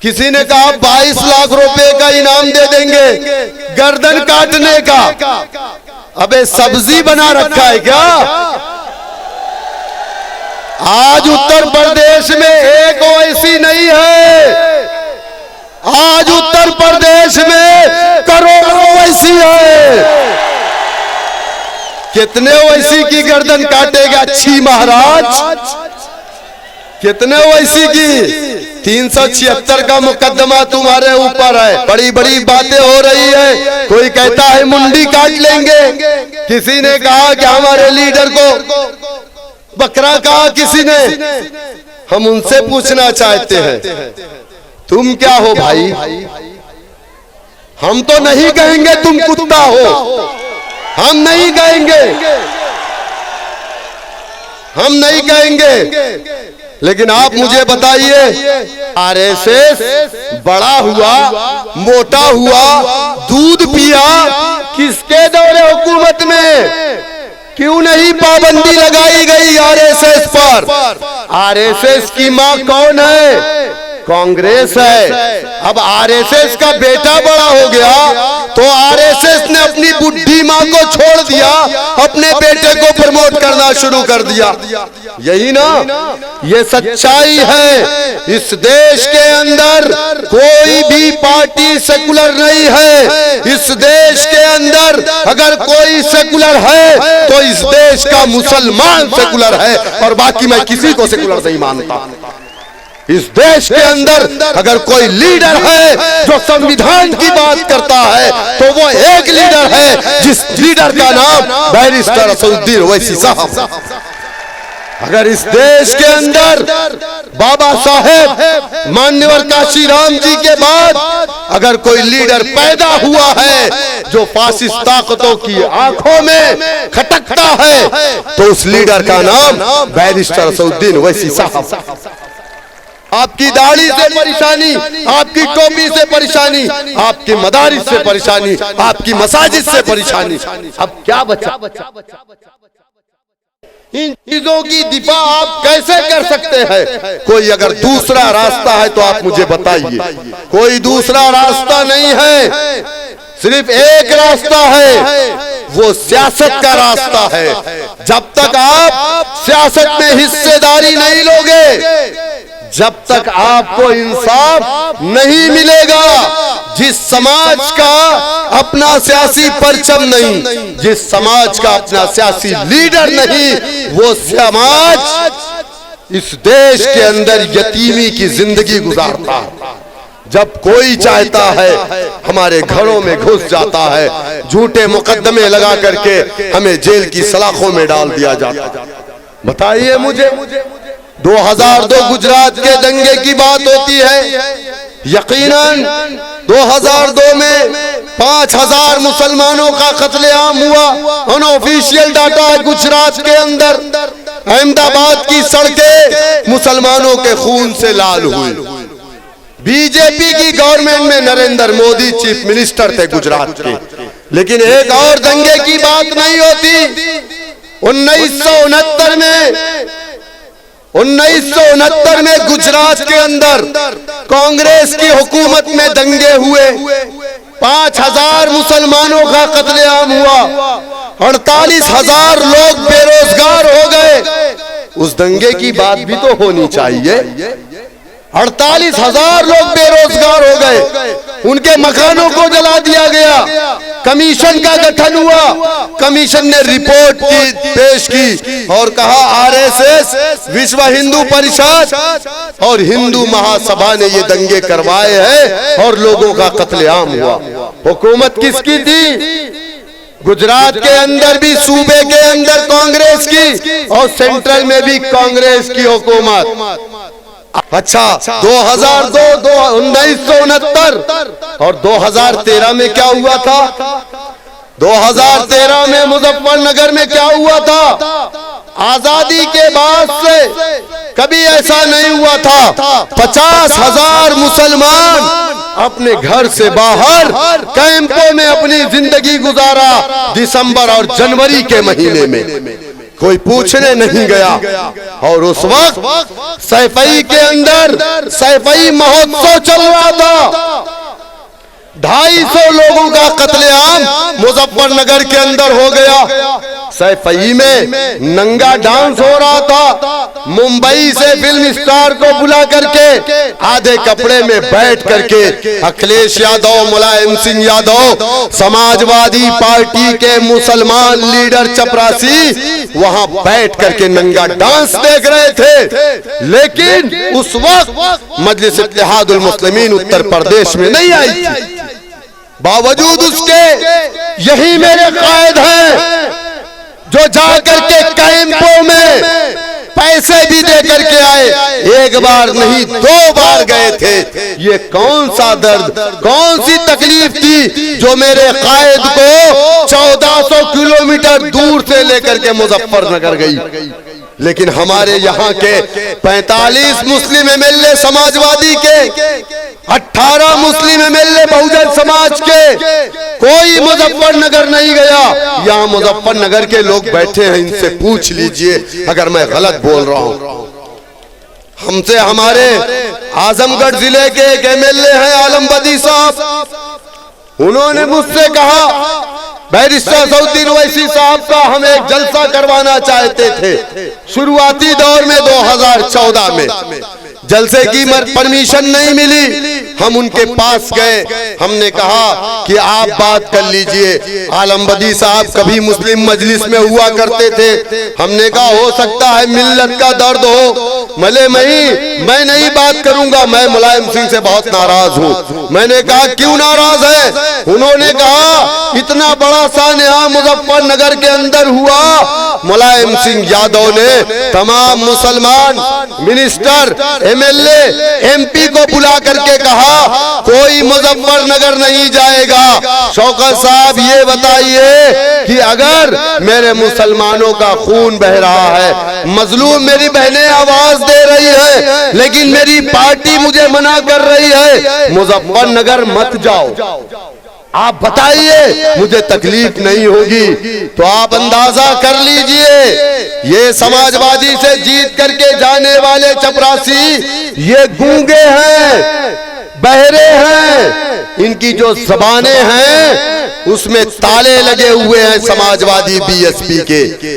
किसी ने कहा 22 लाख रुपए का इनाम दे देंगे गर्दन काटने का। अबे सब्जी बना रखा है क्या? आज उत्तर प्रदेश में एक ओवैसी नहीं है, आज उत्तर प्रदेश में करोड़ों ओवैसी है। कितने ओवैसी की गर्दन काटेगा छी महाराज? कितने ओवैसी की? 376 का मुकदमा तुम्हारे ऊपर है। बड़ी बड़ी बातें हो रही है। कोई कहता है मुंडी काट लेंगे, किसी ने कहा कि हमारे लीडर को बकरा कहा किसी ने। हम उनसे पूछना चाहते हैं तुम क्या हो भाई? हम तो नहीं कहेंगे तुम कुत्ता हो, हम नहीं कहेंगे, हम नहीं कहेंगे। लेकिन आप मुझे बताइए, आरएसएस बड़ा हुआ, मोटा हुआ, दूध पिया, किसके दौरे हुकूमत में? क्यों नहीं पाबंदी लगाई गई आरएसएस पर? आरएसएस की मां कौन है? कांग्रेस है। अब आरएसएस का बेटा बड़ा हो गया तो आरएसएस ने अपनी बुढ़ी मां को छोड़ दिया, अपने बेटे को प्रमोट करना शुरू कर दिया। यही ना, ये सच्चाई है। इस देश के अंदर कोई भी पार्टी सेकुलर नहीं है। इस देश के अंदर अगर कोई सेकुलर है तो इस देश का मुसलमान सेकुलर है, और बाकी मैं किसी को सेकुलर नहीं मानता। इस देश के अंदर अगर कोई लीडर है जो संविधान की बात करता है तो वो एक लीडर है, जिस लीडर का नाम बैरिस्टर असदुद्दीन ओवैसी साहब। अगर इस देश के अंदर बाबा साहेब मान्यवर काशीराम जी के बाद अगर कोई लीडर पैदा हुआ है जो फासिस्ट ताकतों की आंखों में खटकता है तो उस लीडर का नाम बैरिस्टर असदुद्दीन ओवैसी साहब। आपकी दाढ़ी से परेशानी, आपकी टोपी से परेशानी, आपकी मदारिस से परेशानी, आपकी मसाजिद से परेशानी, अब क्या बचा? इन चीजों की दिफा आप कैसे कर सकते हैं? कोई अगर दूसरा रास्ता है तो आप मुझे बताइए। कोई दूसरा रास्ता नहीं है, सिर्फ एक रास्ता है, वो सियासत का रास्ता है। जब तक आप सियासत में हिस्सेदारी नहीं लोगे, जब तक आपको इंसाफ नहीं मिलेगा, जिस समाज का अपना सियासी परचम नहीं, जिस समाज का अपना सियासी लीडर नहीं, वो समाज इस देश के अंदर यतीमी की जिंदगी गुजारता है। जब कोई चाहता है हमारे घरों में घुस जाता है, झूठे मुकदमे लगा करके हमें जेल की सलाखों में डाल दिया जाता है। बताइए मुझे, 2002 गुजरात के दंगे की बात होती है। यकीनन 2002 में 5000 मुसलमानों का कत्लेआम हुआ। अनऑफिशियल डाटा है गुजरात के अंदर अहमदाबाद की सड़कें मुसलमानों के खून से लाल हुई। बीजेपी की गवर्नमेंट में नरेंद्र मोदी चीफ मिनिस्टर थे गुजरात के। लेकिन एक और दंगे की बात नहीं होती। 1969 में गुजरात के अंदर कांग्रेस की हुकूमत में दंगे हुए, 5000 मुसलमानों का कत्लेआम हुआ, 48,000 लोग बेरोजगार हो गए। उस दंगे की बात भी तो होनी चाहिए। 48,000 लोग बेरोजगार हो गए, उनके मकानों को जला दिया गया। कमीशन का गठन हुआ, कमीशन ने रिपोर्ट पेश की और कहा आरएसएस, विश्व हिंदू परिषद और हिंदू महासभा ने ये दंगे करवाए हैं और लोगों का कत्लेआम हुआ। हुकूमत किसकी थी? गुजरात के अंदर भी, सूबे के अंदर कांग्रेस की और सेंट्रल में भी कांग्रेस की हुकूमत। अच्छा, 2002, 1969 और 2013 में क्या हुआ था? 2013 में मुजफ्फरनगर में क्या हुआ था? आजादी के बाद से कभी ऐसा नहीं हुआ था। 50,000 मुसलमान अपने घर से बाहर कैंपों में अपनी जिंदगी गुजारा दिसंबर और जनवरी के महीने में। कोई पूछने नहीं गया। और उस वक्त सैफई के अंदर सैफई महोत्सव चल रहा था। 250 लोगों का कत्लेआम मुजफ्फरनगर के अंदर हो गया। सैफई में नंगा डांस हो रहा था। मुंबई से फिल्म स्टार को बुला करके आधे कपड़े में बैठ करके अखिलेश यादव, मुलायम सिंह यादव, समाजवादी पार्टी के मुसलमान लीडर चपरासी वहां बैठ करके नंगा डांस देख रहे थे। लेकिन उस वक्त मजलिस इत्तेहादुल मुस्लिमीन उत्तर प्रदेश में नहीं आई थी। बावजूद उसके यही मेरे कायद हैं जो जाकर के कैंपों में पैसे भी दे करके आए। एक बार नहीं 2 बार गए थे। ये कौन सा दर्द, कौन सी तकलीफ थी जो मेरे कायद को 1400 किलोमीटर दूर से लेकर के मुजफ्फरनगर गई। लेकिन हमारे यहाँ के 45 मुस्लिम एमएलए समाजवादी के, 18 मुस्लिम एमएलए बहुजन समाज के, कोई मुजफ्फरनगर नहीं गया। यहाँ मुजफ्फरनगर के लोग बैठे हैं, इनसे पूछ लीजिए अगर मैं गलत बोल रहा हूँ। हमसे हमारे आजमगढ़ जिले के एक एमएलए हैं आलम बदी साहब, उन्होंने मुझसे कहा बैरिस्टर सऊद्दीन ओवैसी साहब का हम एक जलसा करवाना चाहते थे। शुरुआती दौर में 2014 में जलसे की परमिशन नहीं मिली। हम उनके पास गए, हमने कहा कि आप बात कर लीजिए। आलम बदी साहब कभी मुस्लिम मजलिस में हुआ करते थे। हमने कहा हो सकता है मिल्लत का दर्द हो, भले मैं नहीं बात करूंगा, मैं मुलायम सिंह से बहुत नाराज हूँ। मैंने कहा क्यों नाराज है? उन्होंने कहा इतना बड़ा सान्या मुजफ्फरनगर के अंदर हुआ, मुलायम सिंह यादव ने तमाम मुसलमान मिनिस्टर, एमएलए, एमपी को बुला करके कहा कोई मुजफ्फरनगर नहीं जाएगा। शौकत साहब ये बताइए कि अगर मेरे मुसलमानों का खून बह रहा है, मजलूम मेरी बहनें आवाज दे रही है, लेकिन मेरी पार्टी मुझे मना कर रही है मुजफ्फरनगर मत जाओ, आप बताइए मुझे तकलीफ नहीं होगी? तो आप अंदाजा कर लीजिए, ये समाजवादी से जीत करके जाने वाले चपरासी ये गूंगे हैं, बहरे हैं, इनकी जो ज़बानें हैं उसमें ताले लगे हुए हैं समाजवादी बीएसपी के।